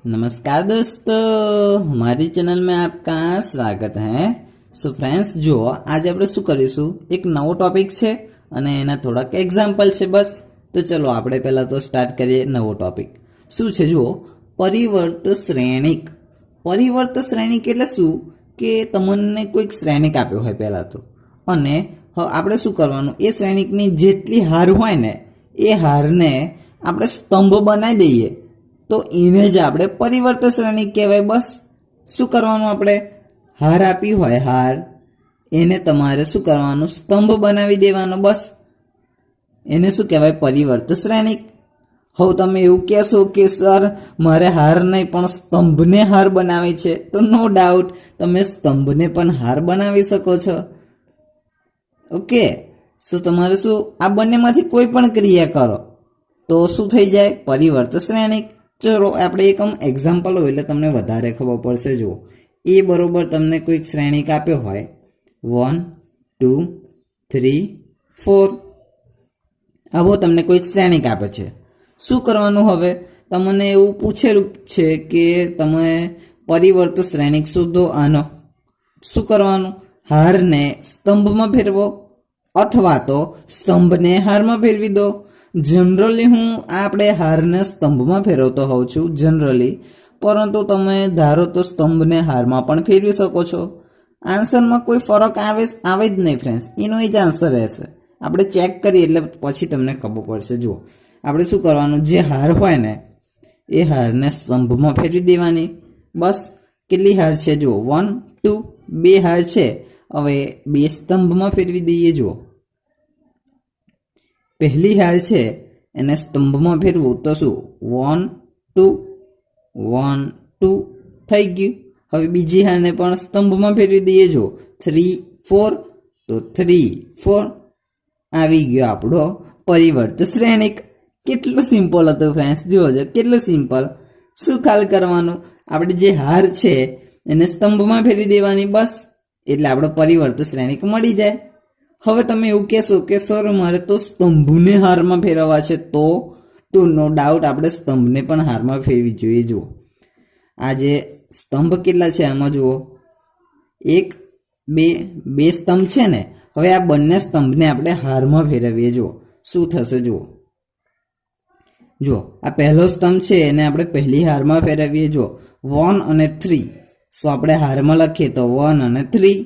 नमस्कार दोस्तों, हमारी चैनल में आपका स्वागत है। सो फ्रेंड्स, જો આજે આપણે શું કરીશું, એક નવો ટોપિક છે અને એના થોડાક એક્ઝામ્પલ છે બસ। તો ચલો આપણે પહેલા તો સ્ટાર્ટ કરીએ નવો ટોપિક। શું છે જુઓ, પરિવર્ત શ્રેણિક। પરિવર્ત શ્રેણિક એટલે શું કે તમને કોઈક શ્રેણિક આપ્યો હોય પહેલા તો, અને આપણે શું કરવાનું, એ શ્રેણિકની જેટલી હાર હોય ને એ હારને આપણે સ્તંભ બનાવી દઈએ તો એને જ આપણે પરિવર્ત શ્રેણિક કહેવાય। બસ શું કરવાનું, આપણે હાર આપી હોય, હાર એને તમારે શું કરવાનું, સ્તંભ બનાવી દેવાનો, બસ એને શું કહેવાય, પરિવર્ત શ્રેણિક। હવે તમે એવું કહેશો કે સર મારે હાર નહીં પણ સ્તંભને હાર બનાવી છે, તો નો ડાઉટ તમે સ્તંભને પણ હાર બનાવી શકો છો। ઓકે, સો તમારે શું, આ બંનેમાંથી કોઈ પણ ક્રિયા કરો તો શું થઈ જાય, પરિવર્ત શ્રેણિક। ચલો આપણે એક એક્ઝામ્પલ હોય એટલે તમને વધારે ખબર પડશે। જુઓ, એ બરોબર તમને કોઈક શ્રેણિક આપ્યો હોય 1 2 3 4, આવો તમને કોઈક શ્રેણિક આપે છે। શું કરવાનું, હવે તમને એવું પૂછેલું છે કે તમે પરિવર્ત શ્રેણિક શોધો। આનો શું કરવાનું, હારને સ્તંભમાં ફેરવો અથવા તો સ્તંભને હારમાં ફેરવી દો। જનરલી હું આપણે હારને સ્તંભમાં ફેરવતો હોઉં છું જનરલી, પરંતુ તમે ધારો તો સ્તંભને હારમાં પણ ફેરવી શકો છો। આન્સરમાં કોઈ ફરક આવે જ નહીં ફ્રેન્ડ્સ, એનો એ જ આન્સર રહેશે। આપણે ચેક કરીએ એટલે પછી તમને ખબર પડશે। જુઓ, આપણે શું કરવાનું, જે હાર હોય ને એ હારને સ્તંભમાં ફેરવી દેવાની। બસ કેટલી હાર છે, જુઓ 1 2, 2 હાર છે, હવે 2 સ્તંભમાં ફેરવી દઈએ। જુઓ, પહેલી હાર છે એને સ્તંભમાં ફેરવું તો શું 1 2 1 2 થઈ ગયું। હવે બીજી હારને પણ સ્તંભમાં ફેરવી દઈએ। જો 3 4, તો 3 4 આવી ગયો આપણો પરિવર્ત શ્રેણિક। કેટલું સિમ્પલ હતું ફ્રેન્ડ્સ, જોજો કેટલું સિમ્પલ। શું ખ્યાલ કરવાનું, આપણે જે હાર છે એને સ્તંભમાં ફેરવી દેવાની, બસ એટલે આપણો પરિવર્ત શ્રેણિક મળી જાય। હવે તમે એવું કહેશો કે સર મારે તો સ્તંભને હારમાં ફેરવવા છે, તો નો ડાઉટ આપણે સ્તંભને પણ હારમાં ફેરવી જોઈએ। જુઓ, આ જે સ્તંભ કેટલા છે આમાં જુઓ, 1 2 2 સ્તંભ છે ને, હવે આ બંને સ્તંભને આપણે હારમાં ફેરવીએ। જુઓ શું થશે, જુઓ આ પહેલો સ્તંભ છે એને આપણે પહેલી હારમાં ફેરવીએ। જુઓ 1 અને 3, સો આપણે હારમાં લખીએ તો 1 અને 3।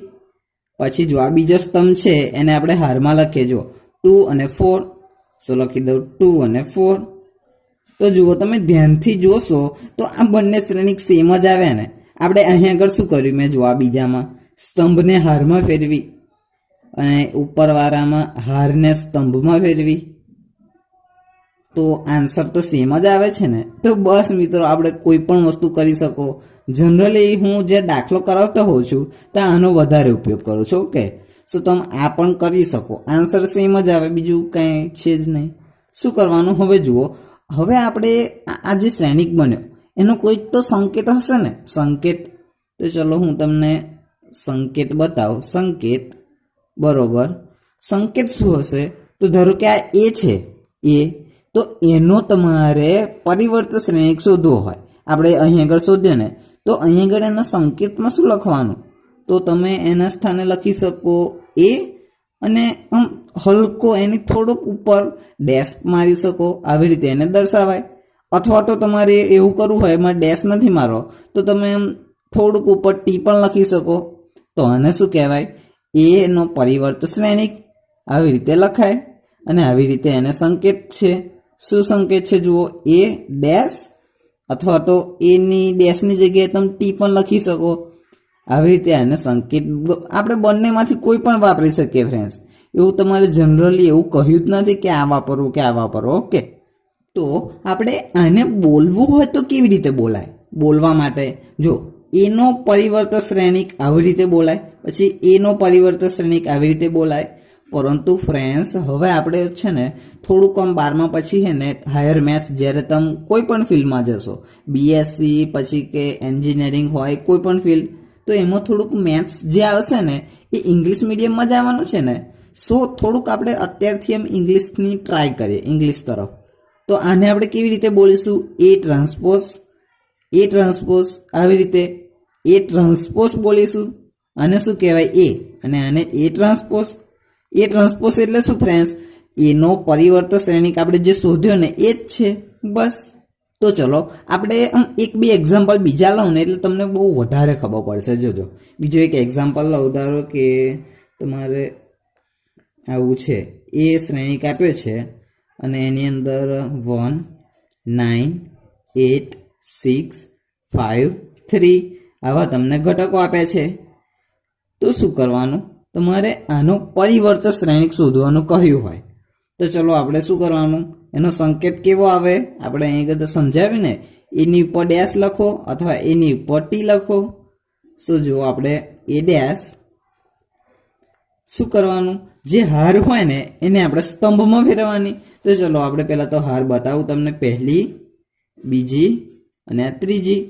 પછી જો આ બીજો સ્તંભ છે એને આપણે હારમાં લખીએ, જો 2 અને 4, સો લખી દઉં 2 અને 4। તો જુઓ, તમે ધ્યાનથી જોશો તો આ બંને શ્રેણિક સેમ જ આવે ને। આપણે અહીં આગળ શું કર્યું, મેં જો આ બીજામાં સ્તંભને હારમાં ફેરવી અને ઉપરવાળામાં હારને સ્તંભમાં ફેરવી, તો આન્સર તો સેમ જ આવે છે ને। તો બસ મિત્રો, આપણે કોઈ પણ વસ્તુ કરી શકો। જનરલી હું જે દાખલો કરાવતો હોઉં છું તો આનો વધારે ઉપયોગ કરું છું। ઓકે, સો તમે આ પણ કરી શકો, આન્સર સેમ જ આવે, બીજું કંઈ છે જ નહીં। શું કરવાનું, હવે જુઓ, હવે આપણે આ જે શ્રેણિક બન્યો એનો કોઈક તો સંકેત હશે ને, સંકેત। તો ચલો હું તમને સંકેત બતાવું। સંકેત બરોબર, સંકેત શું હશે, તો ધારો કે આ એ છે, એ તો એનો તમારે પરિવર્ત શ્રેણિક શોધવો હોય, આપણે અહીં આગળ શોધ્યો ને, તો અહીં આગળ એના સંકેતમાં શું લખવાનું, તો તમે એના સ્થાને લખી શકો એ, અને હલકો એની થોડોક ઉપર ડેશ મારી શકો, આવી રીતે એને દર્શાવાય। અથવા તો તમારે એવું કરવું હોય એમાં ડેશ નથી મારો તો તમે એમ થોડુંક ઉપર ટી પણ લખી શકો, તો આને શું કહેવાય, એનો પરિવર્ત શ્રેણિક આવી રીતે લખાય। અને આવી રીતે એને સંકેત છે, શું સંકેત છે, જુઓ એ ડેશ, અથવા તો એની ડેશની જગ્યાએ તમે ટી પણ લખી શકો, આવી રીતે આને સંકેત આપણે બંનેમાંથી કોઈ પણ વાપરી શકીએ ફ્રેન્ડ્સ। એવું તમારે જનરલી એવું કહ્યું જ નથી કે આ વાપરવું કે આ વાપરવું। ઓકે, તો આપણે આને બોલવું હોય તો કેવી રીતે બોલાય, બોલવા માટે જો એનો પરિવર્ત શ્રેણિક આવી રીતે બોલાય, પછી એનો પરિવર્ત શ્રેણિક આવી રીતે બોલાય। પરંતુ ફ્રેન્ડ્સ, હવે આપણે છે ને થોડુંક 12મા પછી છે ને હાયર મેથ્સ, જ્યારે તમે કોઈ પણ ફિલ્ડમાં જશો, બીએસસી પછી કે એન્જિનિયરિંગ હોય કોઈ પણ ફિલ્ડ, તો એમાં થોડુંક મેથ્સ જે આવશે ને એ ઇંગ્લિશ મીડિયમમાં જ આવવાનું છે ને। સો થોડુંક આપણે અત્યારથી એમ ઇંગ્લિશની ટ્રાય કરીએ, ઇંગ્લિશ તરફ। તો આને આપણે કેવી રીતે બોલીશું, એ ટ્રાન્સપોઝ એ ટ્રાન્સપોઝ આવી રીતે એ ટ્રાન્સપોઝ બોલીશું, આને શું કહેવાય એ, અને આને એ ટ્રાન્સપોઝ. એ ટ્રાન્સપોઝ એટલે શું ફ્રેન્ડ્સ? એનો પરિવર્તન શ્રેણિક આપણે જે શોધ્યો ને એ જ છે, બસ. તો ચલો આપણે એક બે એક્ઝામ્પલ બીજા લઉં ને એટલે તમને બહુ વધારે ખબર પડશે. જોજો બીજો એક એક્ઝામ્પલ લઉં. ધારો કે તમારે આવું છે, એ શ્રેણિક આપ્યો છે અને એની અંદર 1 9 8 6 5 3 આવા તમને ઘટકો આપ્યા છે. તો શું કરવાનું? તમારે આનો પરિવર્તન શ્રેણિક શોધવાનું કહ્યું હોય તો ચલો આપણે શું કરવાનું? એનો સંકેત કેવો આવે? આપણે અહીં આગળ સમજાવ્યું ને, એની ઉપર ડેશ લખો અથવા એની ઉપર ટી લખો. શું જુઓ, આપણે એ ડેશ શું કરવાનું? જે હાર હોય ને એને આપણે સ્તંભમાં ફેરવવાની. તો ચલો આપણે પહેલાં તો હાર બતાવું તમને. પહેલી, બીજી અને આ ત્રીજી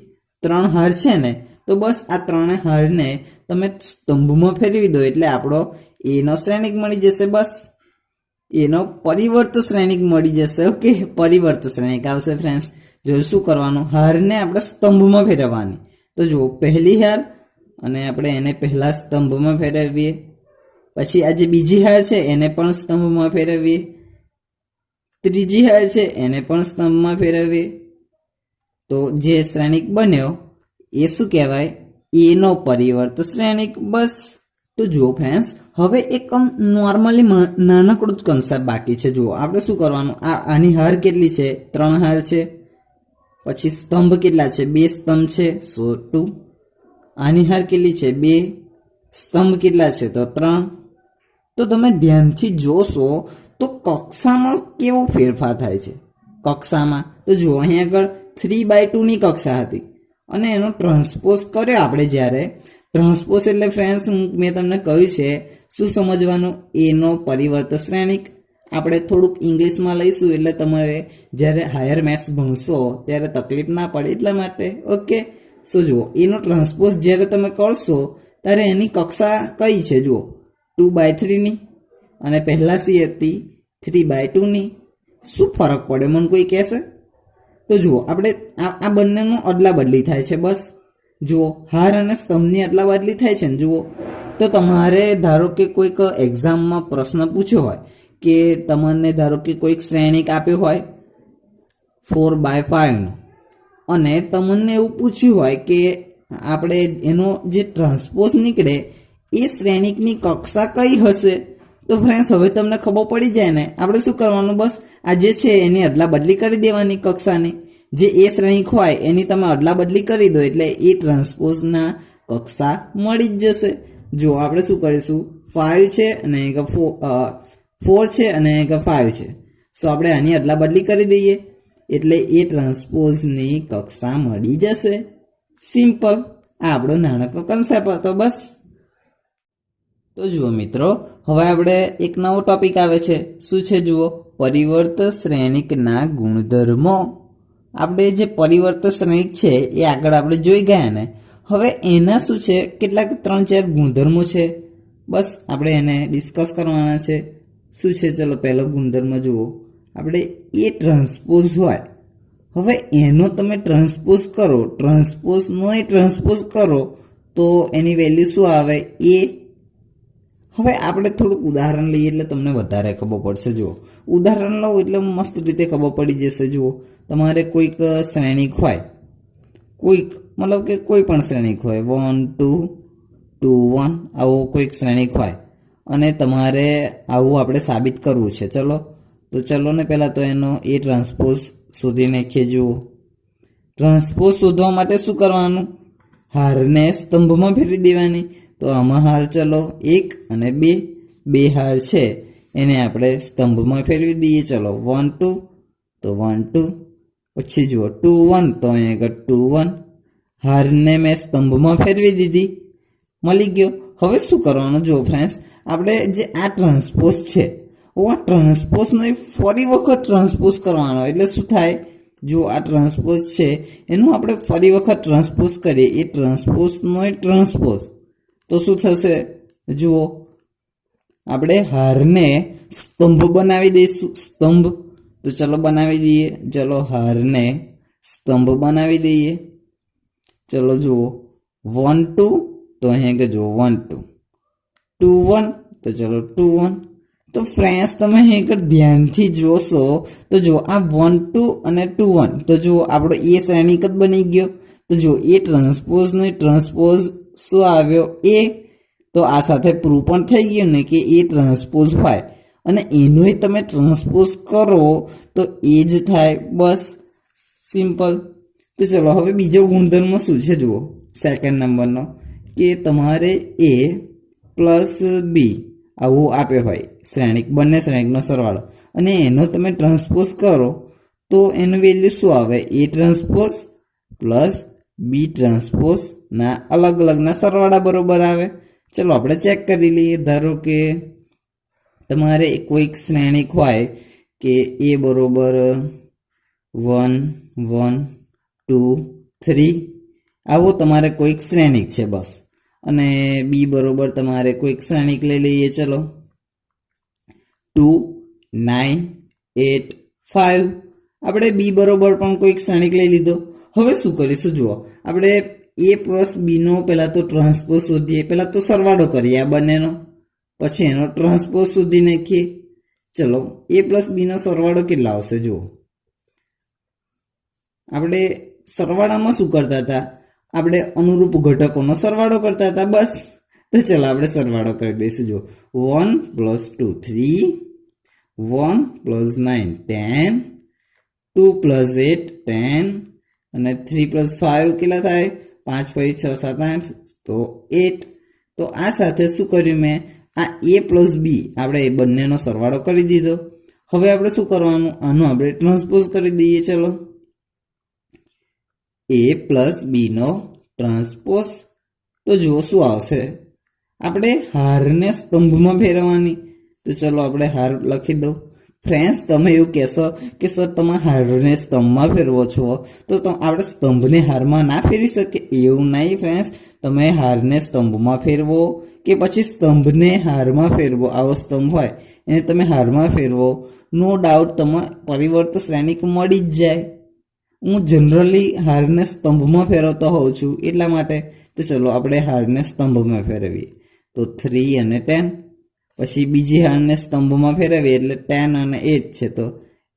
3 હાર છે ને, તો બસ આ 3 હારને તમે સ્તંભમાં ફેરવી દો એટલે આપણો એનો શ્રેણિક મળી જશે. બસ એનો પરિવર્તન શ્રેણિક મળી જશે. ઓકે, પરિવર્તન શ્રેણિક આવશે ફ્રેન્ડ્સ. જો શું કરવાનું? હારને આપણે સ્તંભમાં ફેરવવાની. તો જુઓ, પહેલી હાર અને આપણે એને પહેલા સ્તંભમાં ફેરવીએ, પછી આ જે બીજી હાર છે એને પણ સ્તંભમાં ફેરવીએ, ત્રીજી હાર છે એને પણ સ્તંભમાં ફેરવીએ. તો જે શ્રેણિક બન્યો એ શું કહેવાય? એનો પરિવર્તન શ્રેણિક. બસ. તો જુઓ ફ્રેન્ડ્સ, હવે એક નોર્મલી નાનકડું જ કન્સેપ્ટ બાકી છે. જુઓ આપણે શું કરવાનું? આની હાર કેટલી છે? 3 હાર છે. પછી સ્તંભ કેટલા છે? 2 સ્તંભ છે, સો 2. આની હાર કેટલી છે? 2. સ્તંભ કેટલા છે? તો 3. તો તમે ધ્યાનથી જોશો તો કક્ષામાં કેવો ફેરફાર થાય છે. કક્ષામાં તો જુઓ, અહીં આગળ 3/2ની કક્ષા હતી અને એનો ટ્રાન્સપોઝ કર્યો આપણે. જ્યારે ટ્રાન્સપોઝ એટલે ફ્રેન્ડ્સ મેં તમને કહ્યું છે શું સમજવાનું? એનો પરિવર્તન શ્રેણિક. આપણે થોડુંક ઇંગ્લિશમાં લઈશું એટલે તમારે જ્યારે હાયર મેથ્સ ભણશો ત્યારે તકલીફ ના પડે એટલા માટે. ઓકે, સો જુઓ, એનો ટ્રાન્સપોઝ જ્યારે તમે કરશો ત્યારે એની કક્ષા કઈ છે? જુઓ, 2/3ની અને પહેલાં સી હતી 3/2ની. શું ફરક પડે મને કોઈ કહેશે? તો જુઓ, આપણે આ બંનેનું અદલા બદલી થાય છે. બસ જુઓ, હાર અને સ્તંભની અદલા બદલી થાય છે ને. જુઓ, તો તમારે ધારો કે કોઈક એક્ઝામમાં પ્રશ્ન પૂછ્યો હોય કે તમને ધારો કે કોઈક શ્રેણિક આપ્યો હોય 4/5નો અને તમને એવું પૂછ્યું હોય કે આપણે એનો જે ટ્રાન્સપોઝ નીકળે એ શ્રેણિકની કક્ષા કઈ હશે? તો ફ્રેન્ડ્સ હવે તમને ખબર પડી જાય ને. આપણે શું કરવાનું? બસ આ જે છે એની અદલા બદલી કરી દેવાની કક્ષાની. જે એ શ્રેણિક હોય એની તમે અદલા બદલી કરી દો એટલે એ ટ્રાન્સપોઝના કક્ષા મળી જ જશે. જો આપણે શું કરીશું? 5 છે અને 4 છે અને 5 છે. સો આપણે આની અદલા બદલી કરી દઈએ એટલે એ ટ્રાન્સપોઝની કક્ષા મળી જશે. સિમ્પલ. આ આપણો નાનકડો કન્સેપ્ટ હતો. બસ. તો જુઓ મિત્રો, હવે આપણે એક નવો ટોપિક આવે છે. શું છે? જુઓ, પરિવર્તન શ્રેણિકના ગુણધર્મો. આપણે જે પરિવર્તન શ્રેણિક છે એ આગળ આપણે જોઈ ગયા ને. હવે એના શું છે? કેટલાક 3-4 ગુણધર્મો છે. બસ આપણે એને ડિસ્કસ કરવાના છે. શું છે? ચલો પહેલો ગુણધર્મ જુઓ, આપણે એ ટ્રાન્સપોઝ હોય. હવે એનો તમે ટ્રાન્સપોઝ કરો, ટ્રાન્સપોઝનો એ ટ્રાન્સપોઝ કરો તો એની વેલ્યુ શું આવે? એ. હવે આપણે થોડુંક ઉદાહરણ લઈએ એટલે તમને વધારે ખબર પડશે. જુઓ, ઉદાહરણ લો એટલે મસ્ત રીતે ખબર પડી જશે. જુઓ, તમારે કોઈક શ્રેણિક હોય, કોઈક મતલબ કે કોઈ પણ શ્રેણિક હોય 1 2 2 1 આવો કોઈક શ્રેણિક હોય અને તમારે આવું આપણે સાબિત કરવું છે. ચલો તો ચલો ને પહેલાં તો એનો એ ટ્રાન્સપોઝ શોધી નાખીએ. જુઓ, ટ્રાન્સપોઝ શોધવા માટે શું કરવાનું? હારને સ્તંભમાં ફેરવી દેવાની. તો આમાં હાર ચલો 1 અને 2 હાર છે એને આપણે સ્તંભમાં ફેરવી દઈએ. ચલો 1 2 તો 1 2, પછી જુઓ 2 1 તો અહીંયા 2 1. હારને મેં સ્તંભમાં ફેરવી દીધી, મળી ગયો. હવે શું કરવાનું? જુઓ ફ્રેન્ડ્સ, આપણે જે આ ટ્રાન્સપોઝ છે આ ટ્રાન્સપોઝનો ફરી વખત ટ્રાન્સપોઝ કરવાનો. એટલે શું થાય? જો આ ટ્રાન્સપોઝ છે એનું આપણે ફરી વખત ટ્રાન્સપોઝ કરીએ. એ ટ્રાન્સપોઝનો એ ટ્રાન્સપોઝ તો શું થશે? જુઓ, આપણે હારને સ્તંભ બનાવી દઈશું. સ્તંભ તો ચલો બનાવી દઈએ. ચલો હારને સ્તંભ બનાવી દઈએ. ચલો જુઓ 1 2 તો અહીંયા કે જુઓ 1 2 2 1 તો ચલો 2 1. તો ફ્રેન્ડ્સ તમે અહીં આગળ ધ્યાનથી જોશો તો જો આ 1 2 અને 2 1 તો જો આપણો એ શ્રેણિક જ બની ગયો. તો જો એ ટ્રાન્સપોઝનો ટ્રાન્સપોઝ શું આવ્યો એ. તો આ સાથે પ્રૂવ પણ થઈ ગયું ને કે એ ટ્રાન્સપોઝ હોય અને એનો તમે ટ્રાન્સપોઝ કરો તો એ જ થાય. બસ સિમ્પલ. તો ચલો હવે બીજો ગુણધર્મ શું છે જુઓ સેકન્ડ નંબરનો કે તમારે એ પ્લસ બી આવું આપે હોય શ્રેણિક, બંને શ્રેણિકનો સરવાળો અને એનો તમે ટ્રાન્સપોઝ કરો તો એનું વેલ્યુ શું આવે એ ટ્રાન્સપોઝ પ્લસ બી ટ્રાન્સપોઝના અલગ અલગના સરવાળા બરોબર આવે. ચલો આપણે ચેક કરી લઈએ. ધારો કે તમારે કોઈક શ્રેણિક હોય કે એ બરોબર 1 1 2 3 આવો તમારે કોઈક શ્રેણિક છે બસ. અને બી બરોબર તમારે કોઈક શ્રેણિક લઈ લઈએ. ચલો 2 9 8 5 આપણે બી બરોબર પણ કોઈક શ્રેણિક લઈ લીધો. હવે શું કરીશું જુઓ આપણે એ પ્લસ બીનો પહેલાં તો ટ્રાન્સપોઝ શોધીએ. પહેલાં તો સરવાળો કરીએ આ બંનેનો, પછી એનો ટ્રાન્સપોઝ શોધી નાખીએ. ચલો એ પ્લસ બીનો સરવાળો કેટલા આવશે જુઓ. આપણે સરવાળામાં શું કરતા હતા, આપણે અનુરૂપ ઘટકોનો સરવાળો કરતા હતા બસ. તો ચલો આપણે સરવાળો કરી દઈશું. જો 1 પ્લસ 2 3 1 પ્લસ 9 10 2 પ્લસ 8 10 અને 3 પ્લસ 5 કેટલા થાય 5 5 6 7 8 તો 8. તો આ સાથે શું કર્યું મેં આ એ પ્લસ બી આપણે એ બંનેનો સરવાળો કરી દીધો. હવે આપણે શું કરવાનું આનું આપણે ટ્રાન્સપોઝ કરી દઈએ. ચલો એ પ્લસ બીનો ટ્રાન્સપોઝ તો જુઓ શું આવશે. આપણે હારને સ્તંભમાં ફેરવવાની. તો ચલો આપણે હાર લખી દો. ફ્રેન્ડ્સ તમે એવું કહેશો કે સર તમે હારને સ્તંભમાં ફેરવો છો તો આપણે સ્તંભને હારમાં ના ફેરવી શકીએ. એવું નહીં ફ્રેન્ડ્સ, તમે હારને સ્તંભમાં ફેરવો કે પછી સ્તંભને હારમાં ફેરવો. આવો સ્તંભ હોય એને તમે હારમાં ફેરવો, નો ડાઉટ તમે પરિવર્ત શ્રેણિક મળી જ જાય. હું જનરલી હારને સ્તંભમાં ફેરવતો હોઉં છું એટલા માટે. તો ચલો આપણે હારને સ્તંભમાં ફેરવીએ. તો 3 અને 10 પછી બીજી હારને સ્તંભમાં ફેરવીએ એટલે 10 અને 8 છે તો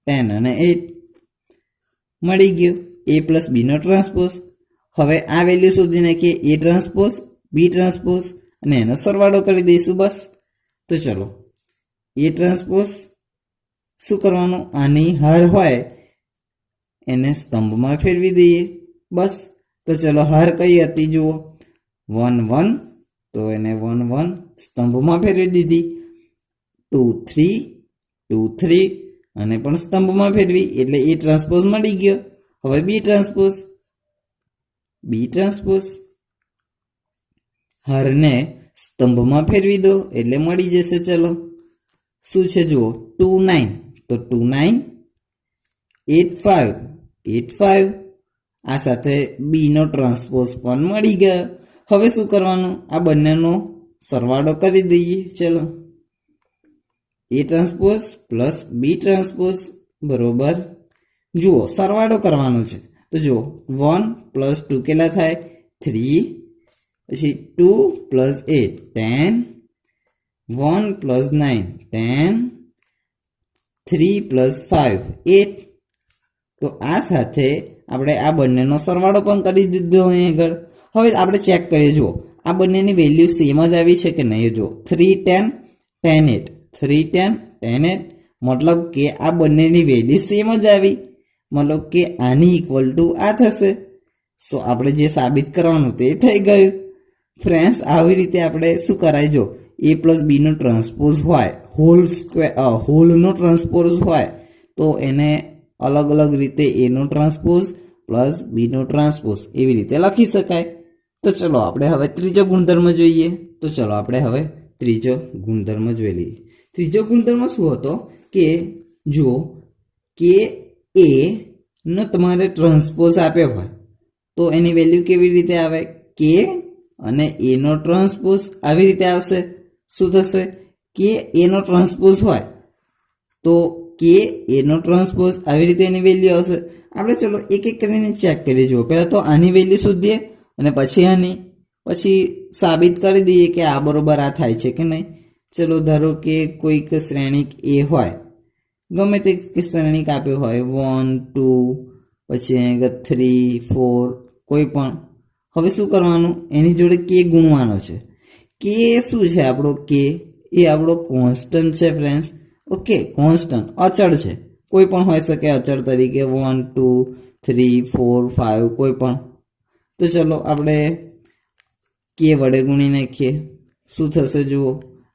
10 અને 8 મળી ગયો એ પ્લસ બીનો ટ્રાન્સપોઝ. હવે આ વેલ્યુ શોધી નાખીએ એ ટ્રાન્સપોઝ બી ટ્રાન્સપોઝ અને એનો સરવાળો કરી દઈશું બસ. તો ચલો એ ટ્રાન્સપોઝ શું કરવાનું આની હાર હોય એને સ્તંભમાં ફેરવી દઈએ બસ. તો ચલો હાર કઈ હતી જુઓ 1 1 તો એને 1 1 સ્તંભમાં ફેરવી દીધી. 2 3 2 3 અને પણ સ્તંભમાં ફેરવી એટલે એ ટ્રાન્સપોઝ મળી ગયો. હવે બી ટ્રાન્સપોઝ હારને સ્તંભમાં ફેરવી દો એટલે મળી જશે. ચલો શું છે જુઓ 2 9 તો 2 9 8 5 8 5 આ સાથે બીનો ટ્રાન્સપોઝ પણ મળી ગયો. હવે શું કરવાનું આ બંનેનો સરવાળો કરી દઈએ. ચલો એ ટ્રાન્સપોઝ પ્લસ બી ટ્રાન્સપોઝ બરોબર જુઓ સરવાળો કરવાનો છે. તો જુઓ 1 પ્લસ 2 કેટલા થાય 3 પછી 2 પ્લસ 8 10 1 પ્લસ 9 10 3 પ્લસ 5 8. તો આ સાથે આપણે આ બંનેનો સરવાળો પણ કરી દીધો અહીં આગળ. હવે આપણે ચેક કરીએ જુઓ આ બંનેની વેલ્યુ સેમ જ આવી છે કે નહીં. જુઓ 3 10 10 8 3 10 10 8 મતલબ કે આ બંનેની વેલ્યુ સેમ જ આવી, મતલબ કે આની ઇક્વલ ટુ આ થશે. સો આપણે જે સાબિત કરવાનું તે થઈ ગયું. ફ્રેન્ડ્સ આવી રીતે આપણે શું કરાય જો એ પ્લસ બીનો ટ્રાન્સપોઝ હોય હોલનો ટ્રાન્સપોઝ હોય તો એને અલગ અલગ રીતે એનો ટ્રાન્સપોઝ પ્લસ બીનો ટ્રાન્સપોઝ એવી રીતે લખી શકાય. તો ચલો આપણે હવે ત્રીજો ગુણધર્મ જોઈએ. તો ચલો આપણે હવે ત્રીજો ગુણધર્મ જોઈ લઈએ. ત્રીજો ગુણધર્મ શું હતો કે જુઓ કે એ નો તમારે ટ્રાન્સપોઝ આપ્યો હોય તો એની વેલ્યુ કેવી રીતે આવે કે અને એનો ટ્રાન્સપોઝ આવી રીતે આવશે. શું થશે કે એનો ટ્રાન્સપોઝ હોય તો કે એનો ટ્રાન્સપોઝ આવી રીતે એની વેલ્યુ આવશે. આપણે ચલો એક એક કરીને ચેક કરી જુઓ. પહેલાં તો આની વેલ્યુ શોધીએ અને પછી આની પછી સાબિત કરી દઈએ કે આ બરોબર આ થાય છે કે નહીં. ચલો ધારો કે કોઈક શ્રેણિક એ હોય, ગમે તે શ્રેણિક આપ્યો હોય 1 2 પછી અહીંયા 3 4 કોઈ પણ. હવે શું કરવાનું, એની જોડે કે ગુણવાનો છે. કે શું છે આપણો, કે એ આપણો કોન્સ્ટન્ટ છે ફ્રેન્ડ્સ. ઓકે, કોન્સ્ટન્ટ અચળ છે, કોઈ પણ હોઈ શકે અચળ તરીકે 1 2 3 4 5 કોઈ પણ. તો ચલો આપણે કે વડે ગુણી નાખીએ. શું થશે જુઓ,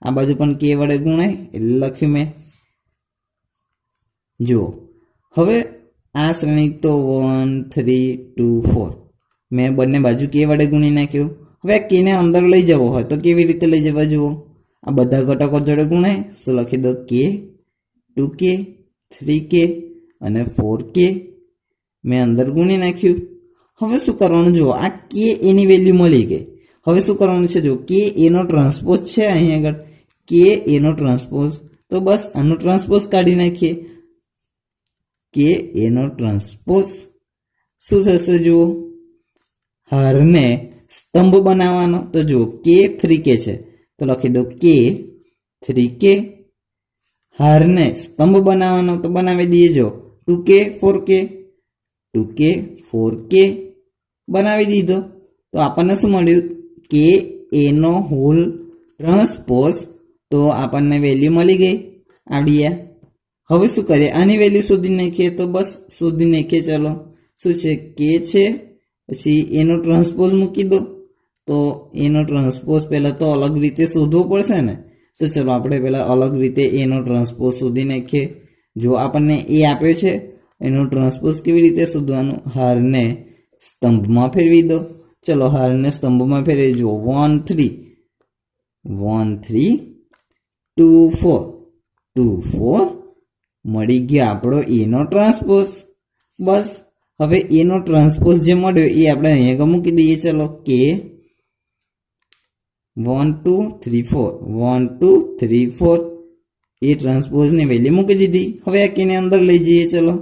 આ બાજુ પણ કે વડે ગુણાય એટલે લખ્યું મેં. જુઓ હવે આ શ્રેણિક તો 1 3 2 4 મેં બંને બાજુ કે વડે ગુણી નાખ્યું. હવે આ કેને અંદર લઈ જવો હોય તો કેવી રીતે લઈ જવા, જુઓ આ બધા ઘટકો જોડે ગુણાય. શું લખી દો, કે 2k 3k અને 4k મેં અંદર ગુણી નાખ્યું. હવે શું કરવાનું, જુઓ આ કે એની વેલ્યુ મળી ગઈ. હવે શું કરવાનું છે, જો કે એનો ટ્રાન્સપોઝ છે અહીં આગળ, કે એનો ટ્રાન્સપોઝ, તો બસ આનો ટ્રાન્સપોઝ કાઢી નાખીએ. કે એનો ટ્રાન્સપોઝ શું થશે, જુઓ હારને સ્તંભ બનાવવાનો. તો જુઓ કે 3k છે તો લખી દો કે 3k. હારને સ્તંભ બનાવવાનો તો બનાવી દઈએ. જો 2k 4k 2k 4k બનાવી દીધો. તો આપણને શું મળ્યું, કે એનો હોલ ટ્રાન્સપોઝ. તો આપણને વેલ્યુ મળી ગઈ આવડિયા. હવે શું કરીએ, આની વેલ્યુ શોધી નાખીએ. તો બસ શોધી નાખીએ. ચલો શું છે, કે છે પછી એનો ટ્રાન્સપોઝ મૂકી દો. તો એનો ટ્રાન્સપોઝ પહેલાં તો અલગ રીતે શોધવો પડશે ને. તો ચલો આપણે પહેલાં અલગ રીતે એનો ટ્રાન્સપોઝ શોધી નાખીએ. જો આપણને એ આપ્યો છે, એનો ટ્રાન્સપોઝ કેવી રીતે શોધવાનું, હારને સ્તંભમાં ફેરવી દો. ચલો હારને સ્તંભમાં ફેરવી જુઓ 1 3 1 3 2 4 2 4 મળી ગયો આપણો એનો ટ્રાન્સપોઝ. બસ હવે એનો ટ્રાન્સપોઝ જે મળ્યો એ આપણે અહીંયા મૂકી દઈએ. ચલો કે 1 2 3 4 1 2 3 4 એ ટ્રાન્સપોઝની વેલ્યુ મૂકી દીધી. હવે આ કેને અંદર લઈ જઈએ. ચલો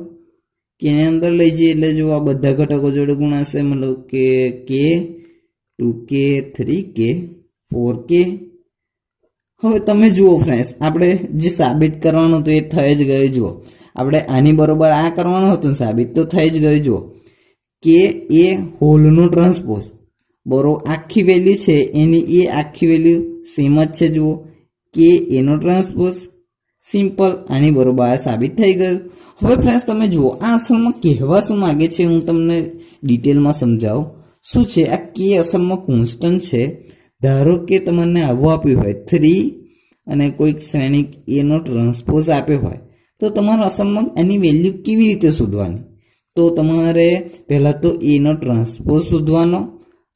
કેને અંદર લઈ જઈએ એટલે જો આ બધા ઘટકો જોડે ગુણાશે. મતલબ કે 2k 3k 4k. હવે તમે જુઓ ફ્રેન્ડ્સ, આપણે જે સાબિત કરવાનું હતું એ થઈ જ ગયું. જુઓ આપણે આની બરોબર આ કરવાનું હતું, સાબિત તો થઈ જ ગયું. જુઓ કે એ હોલનું ટ્રાન્સપોઝ બરોબર આખી વેલ્યુ છે એની એ આખી વેલ્યુ સેમ જ છે. જુઓ કે એનો ટ્રાન્સપોઝ સિમ્પલ, આની બરોબર આ સાબિત થઈ ગયું. હવે ફ્રેન્ડ્સ તમે જુઓ આ અસલમાં કહેવા શું માગે છે, હું તમને ડિટેલમાં સમજાવું. શું છે આ કે અસલમાં કોન્સ્ટન્ટ છે. ધારો કે તમને આવું આપ્યું હોય 3 અને કોઈક શ્રેણિક એનો ટ્રાન્સપોઝ આપ્યો હોય, તો તમારે અસલમાં એની વેલ્યુ કેવી રીતે શોધવાની. તો તમારે પહેલાં તો એનો ટ્રાન્સપોઝ શોધવાનો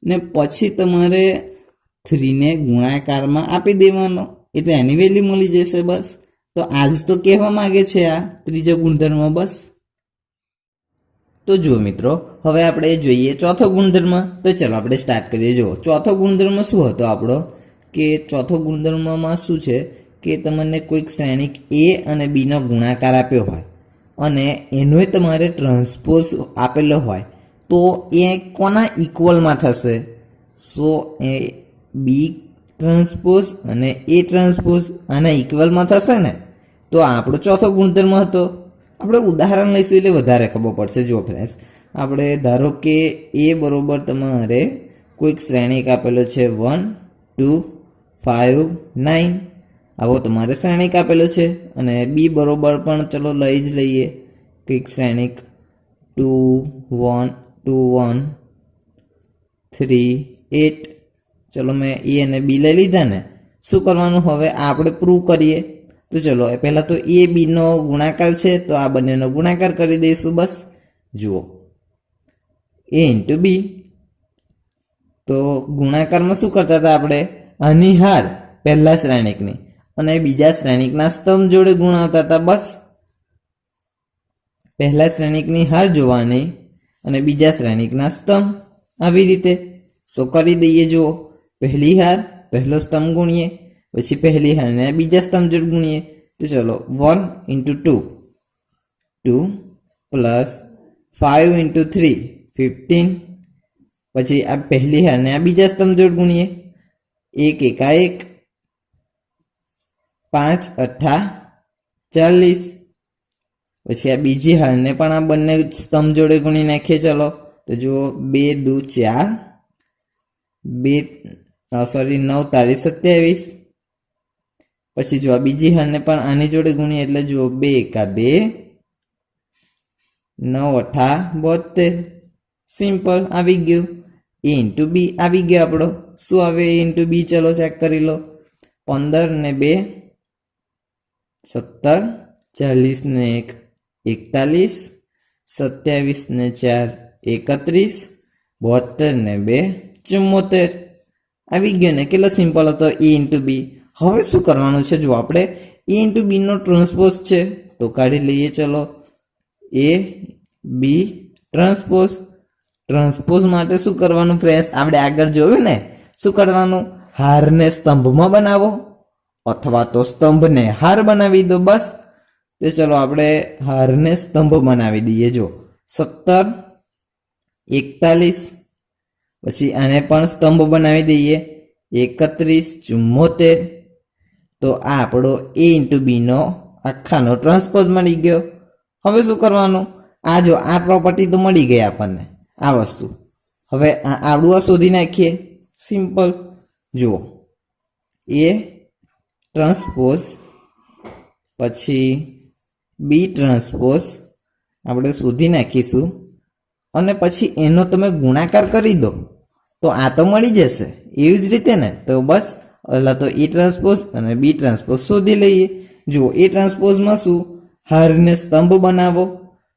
ને પછી તમારે 3ને ગુણાકારમાં આપી દેવાનો એટલે એની વેલ્યુ મળી જશે. બસ તો આજ તો કહેવા માંગે છે આ ત્રીજો ગુણધર્મ. બસ તો જુઓ મિત્રો, હવે આપણે જોઈએ ચોથો ગુણધર્મ. તો ચલો આપણે સ્ટાર્ટ કરીએ. જુઓ ચોથો ગુણધર્મ શું હતો આપણો, કે ચોથો ગુણધર્મમાં શું છે કે તમને કોઈક શ્રેણિક એ અને બીનો ગુણાકાર આપ્યો હોય અને એનો તમારે ટ્રાન્સપોઝ આપેલો હોય, તો એ કોના ઇક્વલમાં થશે. સો એ બી ટ્રાન્સપોઝ અને એ ટ્રાન્સપોઝ આના ઇક્વલમાં થશે ને. તો આપણો ચોથો ગુણધર્મ હતો. આપણે ઉદાહરણ લઈશું એટલે વધારે ખબર પડશે. જો ફ્રેન્ડ્સ આપણે ધારો કે એ બરોબર તમારે કોઈક શ્રેણિક આપેલો છે 1 2 5 9 આવો તમારે શ્રેણિક આપેલો છે. અને બી બરોબર પણ ચલો લઈ જ લઈએ કોઈક શ્રેણિક 2 1 2 1 3 8. ચલો મેં એ અને બી લઈ લીધા ને. શું કરવાનું હવે આપણે પ્રૂવ કરીએ. તો ચલો પહેલાં તો એ બીનો ગુણાકાર છે તો આ બંનેનો ગુણાકાર કરી દઈશું. બસ જુઓ એ ઇન્ટુ બી. તો ગુણાકારમાં શું કરતા હતા આપણે, આની હાર પહેલા શ્રેણિકની અને બીજા શ્રેણિકના સ્તંભ જોડે ગુણાવતા હતા. બસ પહેલા શ્રેણિકની હાર જોવાની અને બીજા શ્રેણિકના સ્તંભ આવી રીતે. સો કરી દઈએ. જુઓ પહેલી હાર પહેલો સ્તંભ ગુણીએ, પછી પહેલી હારને બીજા સ્તંભ જોડે ગુણીએ. તો ચલો 1 × 2 2 + 5 × 3 15 પછી આ પહેલી હારને આ બીજા સ્તંભ જોડે ગુણીએ, 1 એકા 1, 5 અઠ્ઠા 40, પછી આ બીજી હારને પણ આ બંને સ્તંભ જોડે ગુણી નાખીએ. ચલો તો જુઓ 2 દુ 4, 9 તારી 27, પછી જો આ બીજી હારને પણ આની જોડે ગુણીએ એટલે જુઓ 2 એકા 2, 9 અઠ્ઠા 72. સિમ્પલ, આવી ગયું. a ઇન્ટુ બી આવી ગયો આપણો. શું આવે a ઇન્ટુ બી? ચલો ચેક કરી લો. 15 ને 2 17, 40 ને 1 41, 27 ને 4 31, 72 ને 2 74. આવી ગયો ને? કેટલો સિમ્પલ હતો, a ઇન્ટુ બી. હવે શું કરવાનું છે? જો આપણે a ઇન્ટુ બી નો ટ્રાન્સપોઝ છે તો કાઢી લઈએ. ચલો a બી ટ્રાન્સપોઝ. ટ્રાન્સપોઝ માટે શું કરવાનું ફ્રેન્ડ્સ? આપણે આગળ જોયું ને, શું કરવાનું? હારને સ્તંભમાં બનાવો અથવા તો સ્તંભને હાર બનાવી દો, બસ. તો ચલો આપણે હારને સ્તંભ બનાવી દઈએ. જો 17 41, પછી આને પણ સ્તંભ બનાવી દઈએ 31 74. તો આ આપણો a ઇન્ટુ બી નો આખાનો ટ્રાન્સપોઝ મળી ગયો. હવે શું કરવાનું? આ જો આ પ્રોપર્ટી તો મળી ગઈ આપણને, આ વસ્તુ. હવે આવડું આ શોધી નાખીએ. સિમ્પલ. જુઓ a ટ્રાન્સપોઝ પછી બી ટ્રાન્સપોઝ આપણે શોધી નાખીશું, અને પછી એનો તમે ગુણાકાર કરી દો તો આ તો મળી જશે. એવી જ રીતે ને, તો બસ એટલે તો એ ટ્રાન્સપોઝ અને બી ટ્રાન્સપોઝ શોધી લઈએ. જુઓ એ ટ્રાન્સપોઝમાં શું? હારને સ્તંભ બનાવો.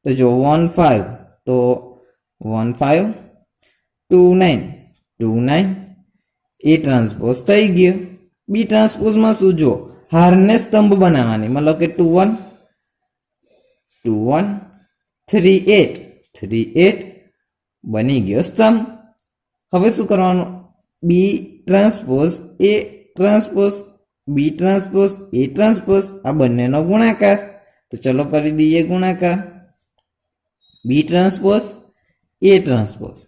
તો જો 1 5, તો 1 5 2 9 2 9, એ ટ્રાન્સપોઝ થઈ ગયો. બી ટ્રાન્સપોઝમાં શું? જો હારને સ્તંભ બનાવવાની, મતલબ કે 2 1 2 1 3 8 3 8 બની ગયો સ્તંભ. હવે શું કરવાનું? બી ટ્રાન્સપોઝ એ ટ્રાન્સપોઝ બી ટ્રાન્સપોઝ એ ટ્રાન્સપોઝ આ બંનેનો ગુણાકાર. તો ચલો કરી દઈએ ગુણાકાર. બી ટ્રાન્સપોઝ એ ટ્રાન્સપોઝ.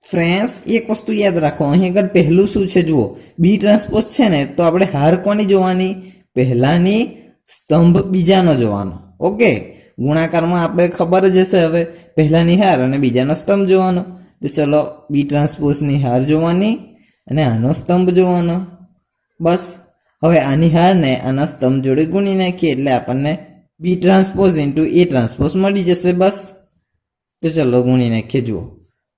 ફ્રેન્ડ્સ એક વસ્તુ યાદ રાખો, અહીં આગળ પહેલું શું છે? જુઓ બી ટ્રાન્સપોઝ છે ને, તો આપણે હાર કોની જોવાની? પહેલાની સ્તંભ બીજાનો જોવાનો. ઓકે, ગુણાકારમાં આપણે ખબર જ હશે. હવે પહેલાની હાર અને બીજાનો સ્તંભ જોવાનો. તો ચલો બી ટ્રાન્સપોઝની હાર જોવાની અને આનો સ્તંભ જોવાનો, બસ. હવે આની હારને આના સ્તંભ જોડે ગુણી નાખીએ એટલે આપણને બી ટ્રાન્સપોઝ ઇન્ટુ એ ટ્રાન્સપોઝ મળી જશે, બસ. તો ચલો ગુણી નાખીએ. જુઓ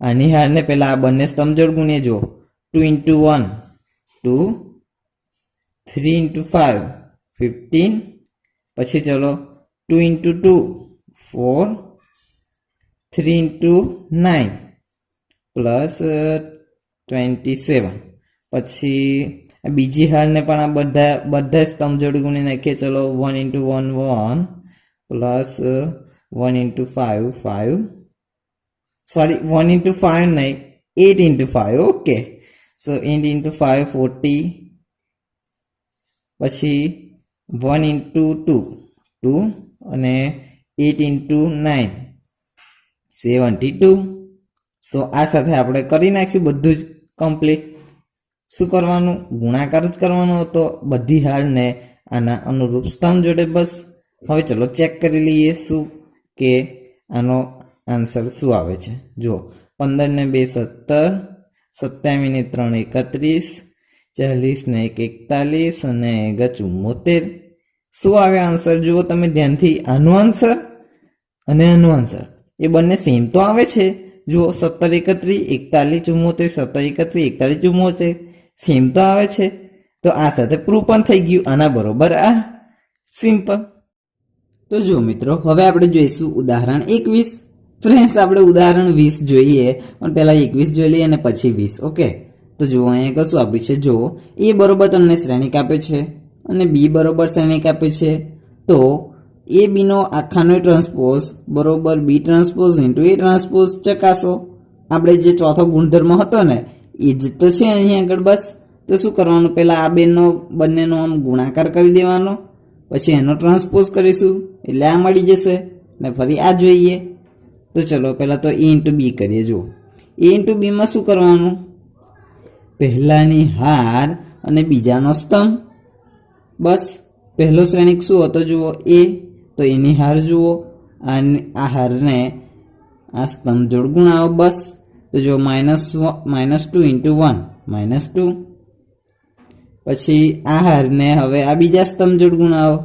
આની હારને પહેલા આ બંને સ્તંભ જોડ ગુણીએ. જુઓ 2 ઇન્ટુ 1 2, 3 ઇન્ટુ 5 15, પછી ચલો 2 ઇન્ટુ 2 4, 3 ઇન્ટુ 9 પ્લસ 27. પછી બીજી હારને પણ આ બધા સ્તંભ જોડે ગુણી નાખીએ. ચલો 1 into 1 1 plus 1 into 5 5, sorry 1 into 5 નહીં, 8 ઇન્ટુ 5. ઓકે, સો 8 ઇન્ટુ 5 40, પછી 1 ઇન્ટુ 2 2 અને 8 ઇન્ટુ 9 72. સો આ સાથે આપણે કરી નાખ્યું બધું જ કમ્પ્લીટ. શું કરવાનું? ગુણાકાર જ કરવાનો હતો બધી હારને આના અનુરૂપ સ્તંભ જોડે, બસ. હવે ચલો ચેક કરી લઈએ શું કે આનો આન્સર શું આવે છે. જુઓ 15 ને 2 17, 27 ને 3 31, 40 ને 1 41 અને 74. શું આવે આન્સર? જુઓ તમે ધ્યાનથી, આનો આન્સર અને આનો આન્સર એ બંને સેમ તો આવે છે. જુઓ 17 31 41 74, 17 31 41 74 સેમ તો આવે છે. તો આ સાથે પ્રૂફ પણ થઈ ગયું આના બરોબર આ. સિમ્પલ. તો જો મિત્રો, હવે આપણે જોઈશું ઉદાહરણ 21. ફ્રેન્ડ્સ આપણે ઉદાહરણ 20 જોઈએ, પણ પહેલા 21 જોઈ લઈએ અને પછી 20. ઓકે, તો જુઓ અહીંયા કશું આપ્યું છે. જો એ બરોબર તમને શ્રેણિક આપે છે અને બી બરોબર શ્રેણિક આપે છે, તો એ બી નો આખાનો ટ્રાન્સપોઝ બરોબર બી ટ્રાન્સપોઝ ઇન્ટુ એ ટ્રાન્સપોઝ ચકાસો. આપણે જે ચોથો ગુણધર્મ હતો ને એ જ તો છે અહીં આગળ, બસ. તો શું કરવાનું? પહેલા આ બંનેનો આમ ગુણાકાર કરી દેવાનો, પછી એનો ટ્રાન્સપોઝ કરીશું એટલે આ મળી જશે, ને ફરી આ જોઈએ. તો ચલો પહેલા તો એ ઇન્ટુ બી કરીએ. જુઓ એ ઇન્ટુ બીમાં શું કરવાનું? પહેલાની હાર અને બીજાનો સ્તંભ. બસ પહેલો શ્રેણિક શું હતો જુઓ? એ. તો એની હાર જુઓ, આ હારને આ સ્તંભ જોડ ગુણાવો. બસ તો જો -2 ઇન્ટુ 1 -2. પછી આ હારને હવે આ બીજા સ્તંભ જોડ ગુણાવો.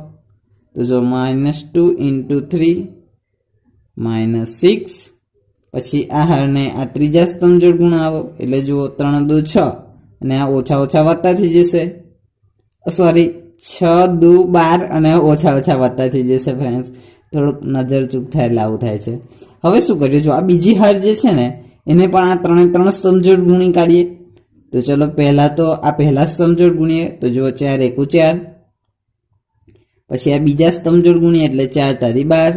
તો જો -2 ઇન્ટુ 3 -6. પછી આ હારને આ ત્રીજા સ્તંભ જોડ ગુણાવો. એટલે જુઓ 3 દુ 6 અને આ ઓછા ઓછા વધતા થઈ જશે. સોરી 6 દુ 12 અને ઓછા ઓછા વધતા થઈ જશે ફ્રેન્ડ્સ. થોડુંક નજર ચૂક થાય એટલે આવું થાય છે. હવે શું કરીએ? જો આ બીજી હાર જે છે ને એને પણ આ 3 સ્તંભ જોડ ગુણી કાઢીએ. તો ચલો પહેલા તો આ પહેલા સ્તંભ જોડ ગુણીએ. તો જુઓ 4 એકુ 4. પછી આ બીજા સ્તંભ જોડ ગુણીએ એટલે 4 તારી 12.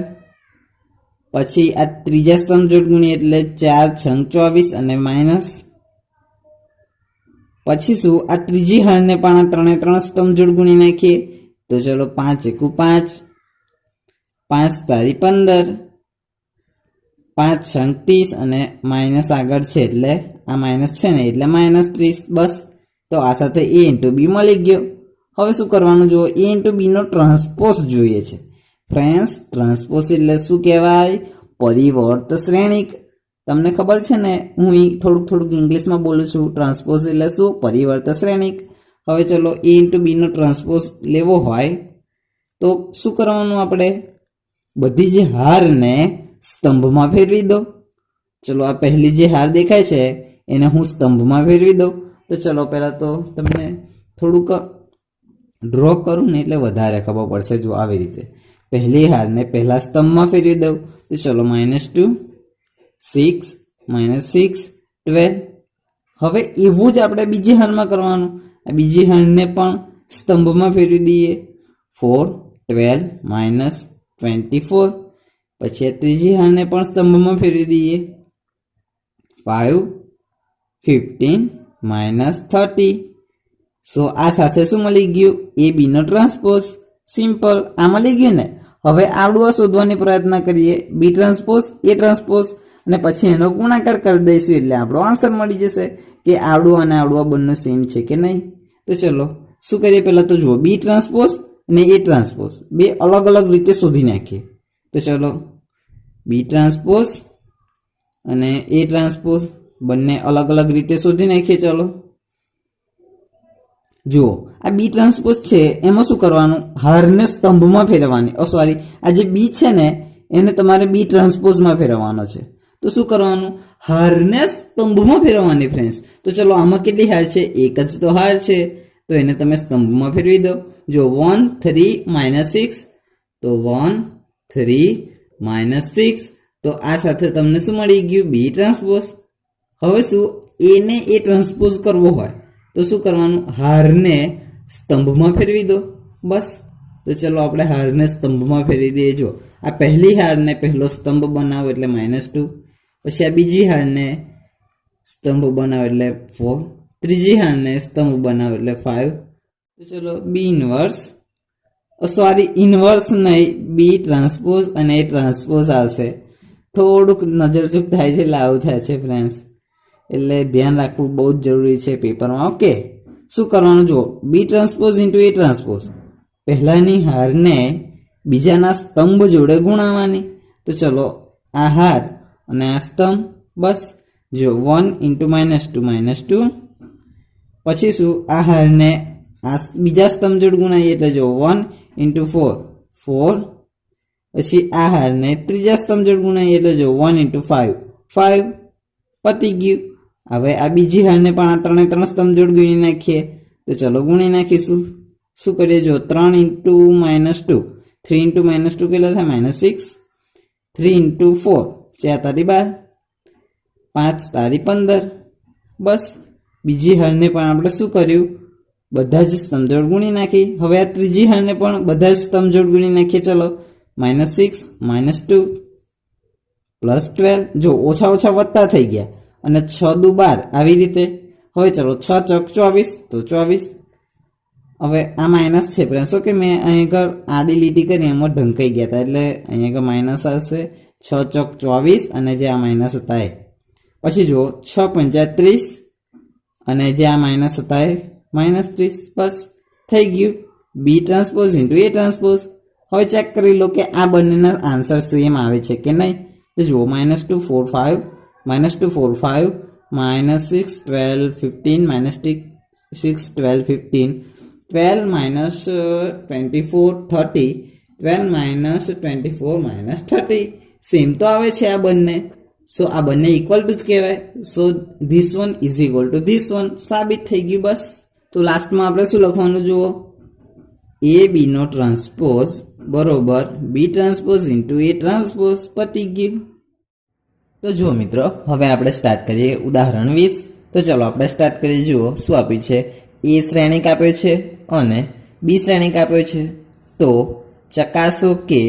પછી આ ત્રીજા સ્તંભ જોડ ગુણીએ એટલે 4 છંગ 24 અને માઇનસ. પછી શું? આ ત્રીજી હારને પણ આ 3 સ્તંભ જોડ ગુણી નાખીએ. તો ચલો 5 એકુ 5, 5 તારી 15, 5 છંગ 30 અને માઇનસ આગળ છે એટલે આ માઇનસ છે ને એટલે -30. બસ તો આ સાથે a ઇન્ટુ b મળી ગયો. હવે શું કરવાનું જુઓ? a ઇન્ટુ b નો ટ્રાન્સપોઝ જોઈએ છે ફ્રેન્ડ્સ. ટ્રાન્સપોઝ એટલે શું કહેવાય? પરિવર્ત શ્રેણિક. તમને ખબર છે ને, હું થોડુંક ઇંગ્લિશમાં બોલું છું. ટ્રાન્સપોઝ એટલે શું? પરિવર્ત શ્રેણિક. હવે ચલો a ઇન્ટુ b નો ટ્રાન્સપોઝ લેવો હોય તો શું કરવાનું? આપણે બધી જે હારને સ્તંભમાં ફેરવી દો. ચલો આ પહેલી જે હાર દેખાય છે એને હું સ્તંભમાં ફેરવી દઉં. તો ચલો પહેલાં તો તમને થોડુંક ડ્રો કરું ને એટલે વધારે ખબર પડશે. જો આવી રીતે પહેલી હારને પહેલા સ્તંભમાં ફેરવી દઉં. તો ચલો -2, 6, -6, 12. હવે એવું જ આપણે બીજી હારમાં કરવાનું. આ બીજી હારને પણ સ્તંભમાં ફેરવી દઈએ. 4, 12, -24. પછી આ ત્રીજી હારને પણ સ્તંભમાં ફેરવી દઈએ. 5, 15, -30. સો આ સાથે શું મળી ગયું? એ બી નો ટ્રાન્સપોઝ. સિમ્પલ. આ મળી ગયું ને. હવે આવડું શોધવાની પ્રયત્ન કરીએ. બી ટ્રાન્સપોઝ, એ ટ્રાન્સપોઝ અને પછી એનો ગુણાકાર કરી દઈશું એટલે આપણો આન્સર મળી જશે કે આવડું અને આવડું બંને સેમ છે કે નહીં. તો ચલો શું કરીએ? પહેલાં તો જુઓ, બી ટ્રાન્સપોઝ અને એ ટ્રાન્સપોઝ બે અલગ અલગ રીતે શોધી નાખીએ. તો ચલો બી ટ્રાન્સપોઝ અને એ ટ્રાન્સપોઝ બંને અલગ અલગ રીતે શોધી નાખીએ. ચલો જુઓ, આ બી ટ્રાન્સપોઝ છે એમાં શું કરવાનું? હારને સ્તંભમાં ફેરવવાની. સોરી, આ જે બી છે ને એને તમારે બી ટ્રાન્સપોઝમાં ફેરવવાનો છે. તો શું કરવાનું? હારને સ્તંભમાં ફેરવવાની ફ્રેન્ડ્સ. તો ચલો આમાં કેટલી હાર છે? એક જ તો હાર છે. તો એને તમે સ્તંભમાં ફેરવી દો. જો 1, 3, -6. તો 1, 3, -6. તો આ સાથે તમને શું મળી ગયું? બી ટ્રાન્સપોઝ. હવે શું? એને એ ટ્રાન્સપોઝ કરવો હોય તો શું કરવાનું? હારને સ્તંભમાં ફેરવી દો. બસ તો ચલો આપણે હારને સ્તંભમાં ફેરવી દઈએ. જો આ પહેલી હારને પહેલો સ્તંભ બનાવો એટલે -2. પછી આ બીજી હારને સ્તંભ બનાવો એટલે 4. ત્રીજી હારને સ્તંભ બનાવો એટલે 5. તો ચલો બી ઇન્વર્સ, સોરી ઇન્વર્સ નહીં, બી ટ્રાન્સપોઝ અને એ ટ્રાન્સપોઝ આવશે. થોડુંક નજરચૂક થાય છે એટલે આવું થાય છે ફ્રેન્ડ્સ. એટલે ધ્યાન રાખવું બહુ જ જરૂરી છે પેપરમાં. ઓકે, શું કરવાનું જુઓ? બી ટ્રાન્સપોઝ ઇન્ટુ એ ટ્રાન્સપોઝ. પહેલાની હારને બીજાના સ્તંભ જોડે ગુણાવવાની. તો ચલો આ હાર અને આ સ્તંભ. બસ જો 1 ઇન્ટુ -2, પછી શું? આ હારને આ બીજા સ્તંભ જોડે ગુણાવીએ એટલે જો 1 ઇન્ટુ 4, 4. પછી આ હારને ત્રીજા સ્તંભ જોડે ગુણાવીએ એટલે જો 1 ઇન્ટુ 5, 5. પતી ગયું. હવે આ બીજી હારને પણ આ 3 સ્તંભ જોડ ગુણી નાખીએ. તો ચલો ગુણી નાખીશું. શું કરીએ? જો 3 ઇન્ટુ -2, 3 ઇન્ટુ -2 કેટલા થાય? -6. 3 ઇન્ટુ 4, 4 તારી 12, 5 તારી 15. બસ બીજી હારને પણ આપણે શું કર્યું? બધા જ સ્તંભ જોડ ગુણી નાખી. હવે આ ત્રીજી હારને પણ બધા જ સ્તંભ જોડ ગુણી નાખીએ. ચલો -6, -2 +12. જો ઓછા ઓછા વધતા થઈ ગયા અને 6 દુ 12 આવી રીતે. હવે ચલો 6 ચોક 24, તો 24. હવે આ માઇનસ છે ફ્રેન્ડ્સ. ઓકે, મેં અહીં આગળ આડી લીટી કરી એમાં ઢંકાઈ ગયા હતા એટલે અહીં આગળ માઇનસ આવશે. 6 ચોક 24 અને જે આ માઇનસ હતા એ. પછી જુઓ 6 પંચા 30 અને જે આ માઇનસ હતા એ -30, બસ થઈ ગયું. બી ટ્રાન્સપોઝ ઇન્ટુ એ ટ્રાન્સપોઝ. હવે ચેક કરી લો કે આ બંનેના આન્સર સેમ આવે છે કે નહીં. તો જુઓ -2 4 5 -2 4 5 -6 12 15 -6 12 15 12 -24 30 12 -24 -30 સેમ તો આવે છે આ બંને. સો આ બંને ઇક્વલ ટુ જ કહેવાય. So this one is equal to this one. સાબિત થઈ ગયું બસ. તો લાસ્ટમાં આપણે શું લખવાનું જુઓ, એ બી નો ટ્રાન્સપોઝ બરોબર બી ટ્રાન્સપોઝ ઇન્ટુ એ ટ્રાન્સપોઝ. પતી ગયું. તો જુઓ મિત્રો, હવે આપણે સ્ટાર્ટ કરીએ ઉદાહરણ 20. તો ચલો આપણે સ્ટાર્ટ કરીએ. જુઓ શું આપ્યું છે, એ શ્રેણિક આપ્યો છે અને બી શ્રેણિક આપ્યો છે. તો ચકાસો કે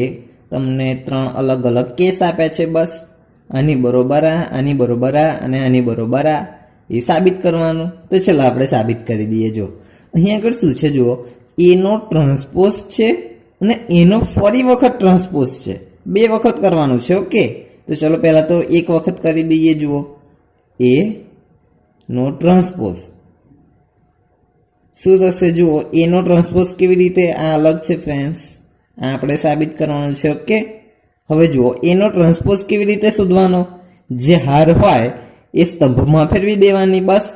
તમને 3 અલગ અલગ કેસ આપ્યા છે. બસ આની બરોબર આ, આની બરોબર આ અને આની બરોબર આ, એ સાબિત કરવાનું. તો ચલો આપણે સાબિત કરી દઈએ. જો અહીં આગળ શું છે, જુઓ એનો ટ્રાન્સપોઝ છે અને એનો ફરી વખત ટ્રાન્સપોઝ છે. 2 વખત કરવાનું છે. ઓકે, તો ચલો પહેલા તો એક વખત કરી દઈએ. જુઓ એ નો ટ્રાન્સપોઝ શું થશે, જુઓ એનો ટ્રાન્સપોઝ કેવી રીતે, આ અલગ છે ફ્રેન્ડ્સ, આ આપણે સાબિત કરવાનું છે. ઓકે, હવે જુઓ એનો ટ્રાન્સપોઝ કેવી રીતે શોધવાનો, જે હાર હોય એ સ્તંભમાં ફેરવી દેવાની. બસ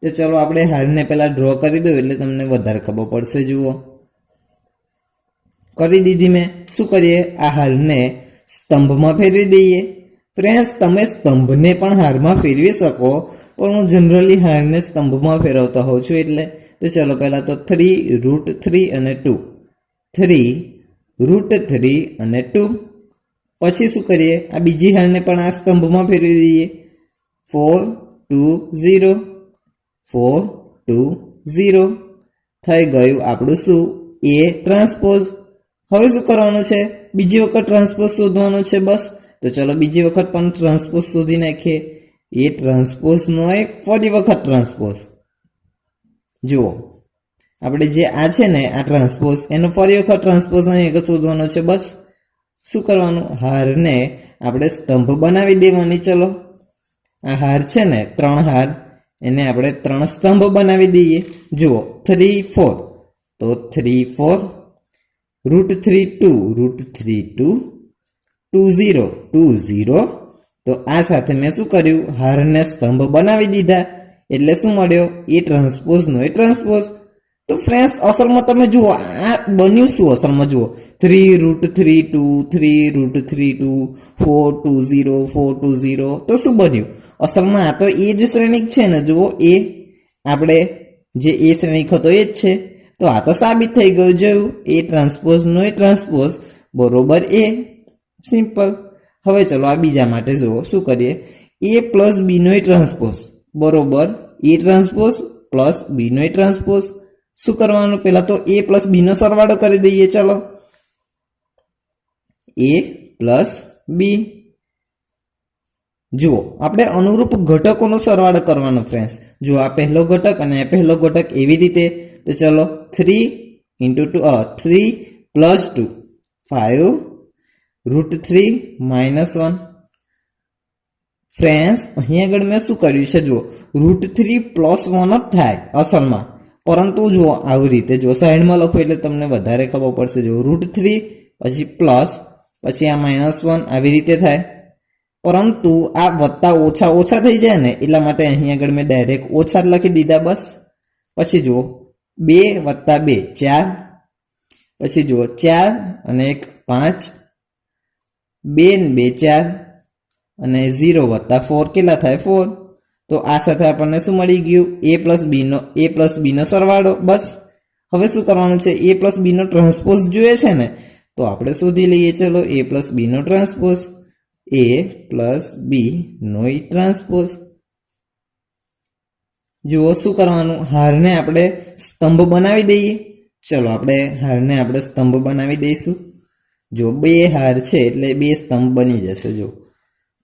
તો ચલો આપણે હારને પહેલા ડ્રો કરી દો એટલે તમને વધારે ખબર પડશે. જુઓ કરી દીધી મેં. શું કરીએ, આ હારને સ્તંભમાં ફેરવી દઈએ. ફ્રેન્ડ્સ, તમે સ્તંભને પણ હારમાં ફેરવી શકો, પણ હું જનરલી હારને સ્તંભમાં ફેરવતા હોઉં છું એટલે. તો ચલો પહેલા તો 3 √3 અને 2, 3 √3 અને 2. પછી શું કરીએ, આ બીજી હારને પણ આ સ્તંભમાં ફેરવી દઈએ. 4 2 0, 4 2 0 થઈ ગયું આપણું શું, એ ટ્રાન્સપોઝ. હવે શું કરવાનું છે, બીજી વખત ટ્રાન્સપોઝ શોધવાનો છે. બસ તો ચલો બીજી વખત પણ ટ્રાન્સપોઝ શોધી નાખીએ. એ ટ્રાન્સપોઝનો એક ફરી વખત ટ્રાન્સપોઝ. જુઓ આપણે જે આ છે ને આ ટ્રાન્સપોઝ, એનો ફરી વખત ટ્રાન્સપોઝ અહીં આગળ શોધવાનો છે. બસ શું કરવાનું, હારને આપણે સ્તંભ બનાવી દેવાની. ચલો આ હાર છે ને 3 હાર, એને આપણે 3 સ્તંભ બનાવી દઈએ. જુઓ 3 4, તો 3 4 √3 2 √3 2 2 0 2 0. તો આ સાથે મેં શું કર્યું, હારને સ્તંભ બનાવી દીધા. એટલે શું મળ્યો, એ ટ્રાન્સપોઝનો એ ટ્રાન્સપોઝ. તો ફ્રેન્ડ્સ, અસલમાં તમે જુઓ આ બન્યું શું, અસલમાં જુઓ 3 √3 2 3 √3 2 4 2 0 4 2 0. તો શું બન્યું, અસલમાં આ તો એ જ શ્રેણિક છે ને. જુઓ એ આપણે જે એ શ્રેણિક હતો એ જ છે. તો આ તો સાબિત થઈ ગયું. જોયું, એ ટ્રાન્સપોઝનો એ ટ્રાન્સપોઝ બરોબર એ. સિમ્પલ. હવે ચલો આ બીજા માટે જુઓ શું કરીએ, એ પ્લસ બીનો એ ટ્રાન્સપોઝ બરોબર એ ટ્રાન્સપોઝ પ્લસ બીનો એ ટ્રાન્સપોઝ. શું કરવાનું, પહેલા તો એ પ્લસ બીનો સરવાળો કરી દઈએ. ચલો એ પ્લસ બી. જુઓ આપણે અનુરૂપ ઘટકોનો સરવાળો કરવાનો ફ્રેન્ડ્સ. જો આ પહેલો ઘટક અને આ પહેલો ઘટક એવી રીતે. તો ચલો 3 × 2 3 પ્લસ 2 5 √3 -1. ફ્રેન્ડ્સ, અહીં આગળ મેં શું કર્યું છે, જુઓ √3 +1 જ થાય અસલમાં, પરંતુ જુઓ આવી રીતે જો સાઈડમાં લખો એટલે તમને વધારે ખબર પડશે. જો √3 પછી પ્લસ પછી આ -1 આવી રીતે થાય, પરંતુ આ વત્તા ઓછા ઓછા થઈ જાય ને એટલા માટે અહીં આગળ મેં ડાયરેક્ટ ઓછા જ લખી દીધા. બસ પછી જુઓ 2 + 2 4, પછી જુઓ 4 અને 1 5, 2 ને 2 4 અને 0 + 4 કેટલા થાય 4. તો આ સાથે આપણને શું મળી ગયું, a પ્લસ બીનો સરવાળો. બસ હવે શું કરવાનું છે, a પ્લસ બીનો ટ્રાન્સપોઝ જોઈએ છે ને, તો આપણે શોધી લઈએ. ચલો a પ્લસ બીનો ટ્રાન્સપોઝ, a પ્લસ બી નો ટ્રાન્સપોઝ. જુઓ શું કરવાનું, હારને આપણે સ્તંભ બનાવી દઈએ. ચલો આપણે હારને આપણે સ્તંભ બનાવી દઈશું. જો 2 હાર છે એટલે 2 સ્તંભ બની જશે. જો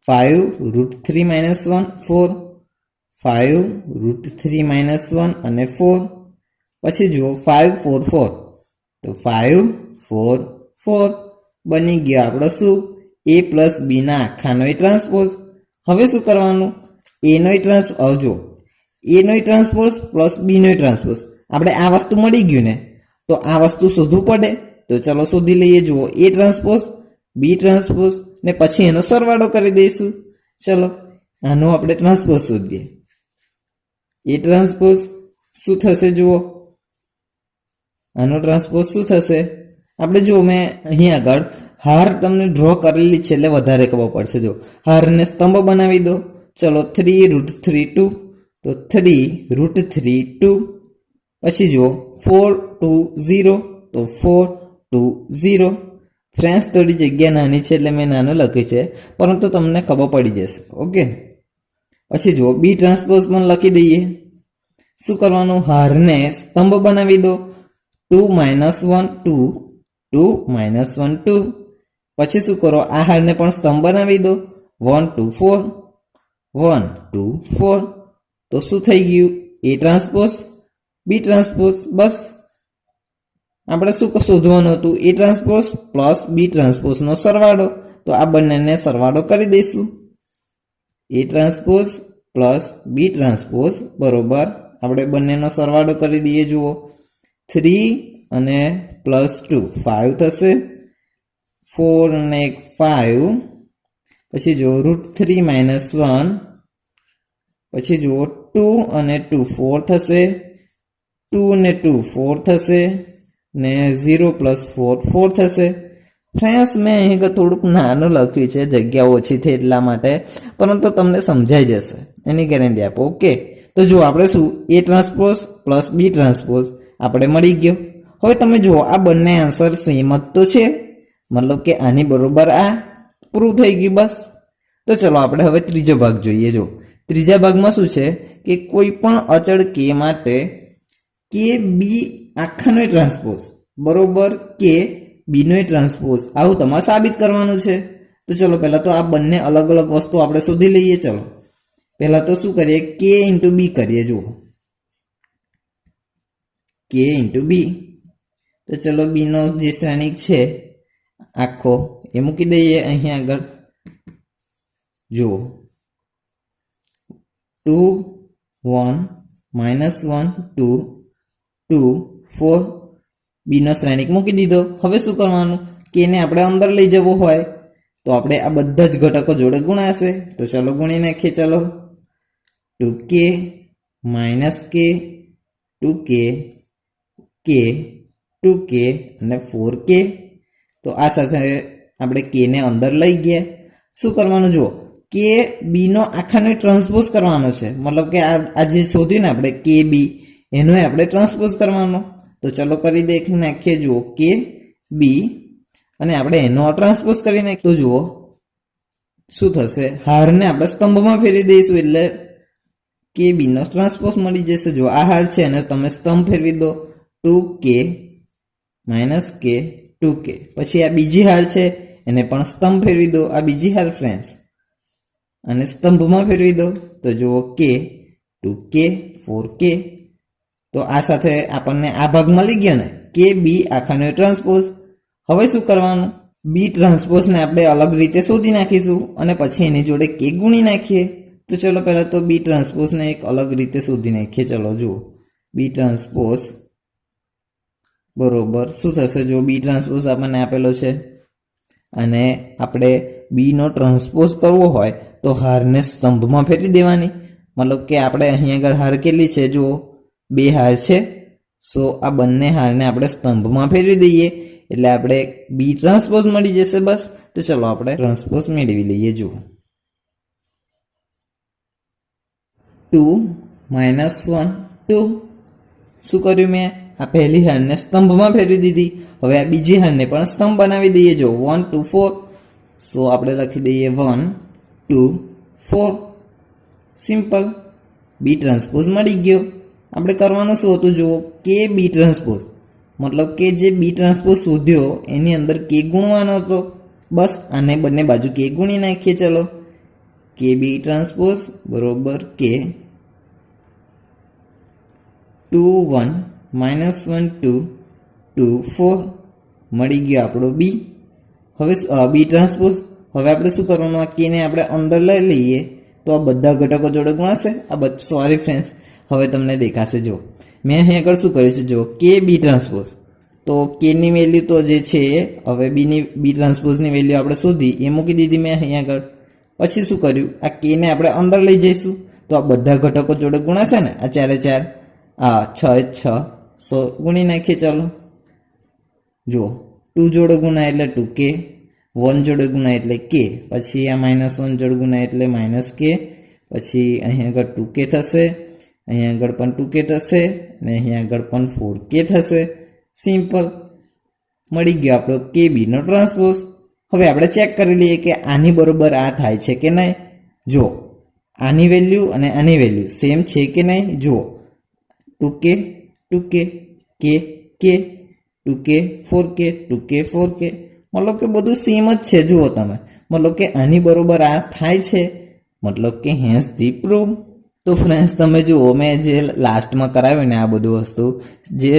5 √3 -1 4, 5 √3 -1 અને 4. પછી જુઓ 5 4 4, તો 5 4 4 બની ગયો આપણો શું, a પ્લસ બી ના આખાનો એ ટ્રાન્સપોઝ. હવે શું કરવાનું, એનો જો એનો ટ્રાન્સપોઝ પ્લસ બીનો ટ્રાન્સપોઝ આપણે આ વસ્તુ મળી ગયું ને, તો આ વસ્તુ શોધવું પડે. તો ચલો શોધી લઈએ. જુઓ એ ટ્રાન્સપોઝ બી ટ્રાન્સપોઝ ને પછી એનો સરવાળો કરી દઈશું. ચલો આનો આપણે ટ્રાન્સપોઝ શોધીએ. એ ટ્રાન્સપોઝ શું થશે? જુઓ આનો ટ્રાન્સપોઝ શું થશે? આપણે જો મેં અહીં આગળ હાર તમને ડ્રો કરેલી છે એટલે વધારે ખબર પડશે. જો હારને સ્તંભ બનાવી દો. ચલો 3√3 2, તો 3√3 2. પછી જો 4 2 0, તો 4 2 0. ફ્રેન્ડ્સ થોડી જગ્યા નાની છે એટલે મેં નાનું લખ્યું છે, પરંતુ તમને ખબર પડી જશે. ઓકે. પછી જો બી ટ્રાન્સપોઝ પણ લખી દઈએ. શું કરવાનું? હારને સ્તંભ બનાવી દો. 2 - 1 2, 2 - 1 2. પછી શું કરો? આ હારને પણ સ્તંભ બનાવી દો. 1 2 4, 1 2 4. તો શું થઈ ગયું? એ ટ્રાન્સપોઝ બી ટ્રાન્સપોઝ. બસ આપણે શું શોધવાનું હતું? એ ટ્રાન્સપોઝ પ્લસ બી ટ્રાન્સપોઝનો સરવાળો. તો આ બંનેને સરવાળો કરી દઈશું. એ ટ્રાન્સપોઝ પ્લસ બી ટ્રાન્સપોઝ બરોબર આપણે બંનેનો સરવાળો કરી દઈએ. જુઓ 3 અને +2 5 થશે. 4 અને 5. પછી જો √3 - 1. પછી જુઓ 2 અને 2 4 થશે. 2 અને 2 4 થશે ને 0 + 4 4 થશે. ફ્રેન્ડ્સ મેં અહીં થોડુંક નાનું લખ્યું છે, જગ્યા ઓછી થઈ એટલા માટે, પરંતુ તમને સમજાઈ જશે એની ગેરંટી આપો. ઓકે. તો જો આપણે શું એ ટ્રાન્સપોઝ પ્લસ બી ટ્રાન્સપોઝ આપણે મળી ગયો. હવે તમે જુઓ આ બંને આન્સર સેમ જ તો છે, મતલબ કે આની બરોબર આ પ્રૂવ થઈ ગયું. બસ. તો ચલો આપણે હવે ત્રીજો ભાગ જોઈએ. જો ત્રીજા ભાગમાં શું છે કે કોઈ પણ અચળ કે માટે કે બી આખાનો ટ્રાન્સપોઝ બરોબર કે બીનો ટ્રાન્સપોઝ આવું તમારે સાબિત કરવાનું છે. તો ચલો પહેલા તો આ બંને અલગ અલગ વસ્તુ આપણે શોધી લઈએ. ચલો પહેલા તો શું કરીએ? કે ઇન્ટુ બી કરીએ. જુઓ કે ઇન્ટુ બી. તો ચલો બીનો જે શ્રેણિક છે આખો એ મૂકી દઈએ અહીં આગળ. જુઓ 2 1 -1 2 2 4 બીનો શ્રેણિક મૂકી દીધો. હવે શું કરવાનું? કે ને આપણે અંદર લઈ જવો હોય તો આપણે આ બધા જ ઘટકો જોડે ગુણાશે. તો ચલો ગુણી નાખીએ. ચલો 2k -k 2k k 2k અને 4k. તો આ સાથે આપણે k ને અંદર લઈ ગયા. શું કરવાનું? જુઓ કે બીનો આખાને ટ્રાન્સપોઝ કરવાનો છે, મતલબ કે આ જે શોધ્યું ને આપણે કે બી એનો આપણે ટ્રાન્સપોઝ કરવાનો. તો ચલો કરી નાખીએ. જુઓ કે બી અને આપણે એનો ટ્રાન્સપોઝ કરી નાખીએ. તો જુઓ શું થશે? હારને આપણે સ્તંભમાં ફેરવી દઈશું એટલે કે બીનો ટ્રાન્સપોઝ મળી જશે. જો આ હાર છે અને તમે સ્તંભ ફેરવી દો. 2k - k 2k. પછી આ બીજી હાર છે એને પણ સ્તંભ ફેરવી દો. આ બીજી હાર ફ્રેન્ડ્સ અને સ્તંભમાં ફેરવી દો. તો જુઓ કે 2k 4k. તો આ સાથે આપણને આ ભાગ મળી ગયો ને કે બી આખાનો ટ્રાન્સપોઝ. હવે શું કરવાનું? બી ટ્રાન્સપોઝને આપણે અલગ રીતે શોધી નાખીશું અને પછી એની જોડે કે ગુણી નાખીએ. તો ચલો પહેલાં તો બી ટ્રાન્સપોઝને એક અલગ રીતે શોધી નાખીએ. ચલો જુઓ બી ટ્રાન્સપોઝ બરોબર શું થશે? જો બી ટ્રાન્સપોઝ આપણને આપેલો છે અને આપણે બીનો ટ્રાન્સપોઝ કરવો હોય તો હારને સ્તંભમાં ફેરવી દેવાની. મતલબ કે આપણે અહીં આગળ હાર કેટલી છે? જુઓ 2 હાર છે. સો આ બંને હારને આપણે સ્તંભમાં ફેરવી દઈએ એટલે આપણે બી ટ્રાન્સપોઝ મળી જશે. બસ. તો ચલો આપણે ટ્રાન્સપોઝ મેળવી લઈએ. જુઓ 2 - 1 2. શું કર્યું મેં? આ પહેલી હારને સ્તંભમાં ફેરવી દીધી. હવે આ બીજી હારને પણ સ્તંભ બનાવી દઈએ. જો 1 2 4. સો આપણે લખી દઈએ 1 2 4. સિમ્પલ. બી ટ્રાન્સપોઝ મળી ગયો. આપણે કરવાનું શું હતું? જુઓ કે બી ટ્રાન્સપોઝ મતલબ કે જે બી ટ્રાન્સપોઝ શોધ્યો એની અંદર કે ગુણવાનો હતો. બસ આને બંને બાજુ કે ગુણી નાખીએ. ચલો કે બી ટ્રાન્સપોઝ બરોબર કે 2 1 -1 2 2 4 મળી ગયો આપણો બી. હવે બી ટ્રાન્સપોઝ. હવે આપણે શું કરવાનું? આ કે ને આપણે અંદર લઈ લઈએ તો આ બધા ઘટકો જોડે ગુણાશે. સોરી ફ્રેન્ડ્સ, હવે તમને દેખાશે. જો મેં અહીં આગળ શું કર્યું છે, જો કે બી ટ્રાન્સપોઝ, તો કેની વેલ્યુ તો જે છે હવે બી ટ્રાન્સપોઝની વેલ્યુ આપણે શોધી એ મૂકી દીધી મેં અહીં આગળ. પછી શું કર્યું, આ કેને આપણે અંદર લઈ જઈશું તો આ બધા ઘટકો જોડે ગુણાશે ને. આ 4 4, આ 6 6, સો ગુણી નાખીએ. ચાલો જુઓ, 2 જોડે ગુણાય એટલે 2k, 1 જોડે ગુણાય એટલે k, પછી આ -1 જોડે ગુણાય એટલે -k, પછી અહીં આગળ 2k થશે, અહીં આગળ પણ 2k થશે, અને અહીં આગળ પણ 4k થશે. સિમ્પલ, મળી ગયો આપણો KB નો ટ્રાન્સપોઝ. હવે આપણે ચેક કરી લઈએ કે આની બરોબર આ થાય છે કે નહીં. જો આની વેલ્યુ અને આની વેલ્યુ સેમ છે કે નહીં. જુઓ 2k 2k, k k, 2k 4k 2k 4k, મતલબ કે બધું સેમ જ છે. જુઓ તમે, મતલબ કે આની બરોબર આ થાય છે, મતલબ કે હેન્સ ધી પ્રૂફ. તો ફ્રેન્ડ્સ તમે જુઓ, મેં જે લાસ્ટમાં કરાવ્યું ને આ બધું વસ્તુ, જે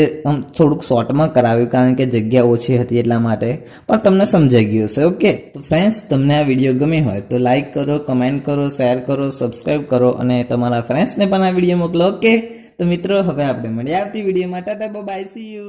થોડુંક શોર્ટમાં કરાવ્યું કારણ કે જગ્યા ઓછી હતી એટલા માટે, પણ તમને સમજાઈ ગયું હશે. ઓકે, તો ફ્રેન્ડ્સ તમને આ વિડીયો ગમે હોય તો લાઇક કરો, કમેન્ટ કરો, શેર કરો, સબસ્ક્રાઈબ કરો અને તમારા ફ્રેન્ડ્સને પણ આ વિડીયો મોકલો. ઓકે, તો મિત્રો હવે આપણે મળીએ આવતી વિડીયોમાં. Tata by, C you.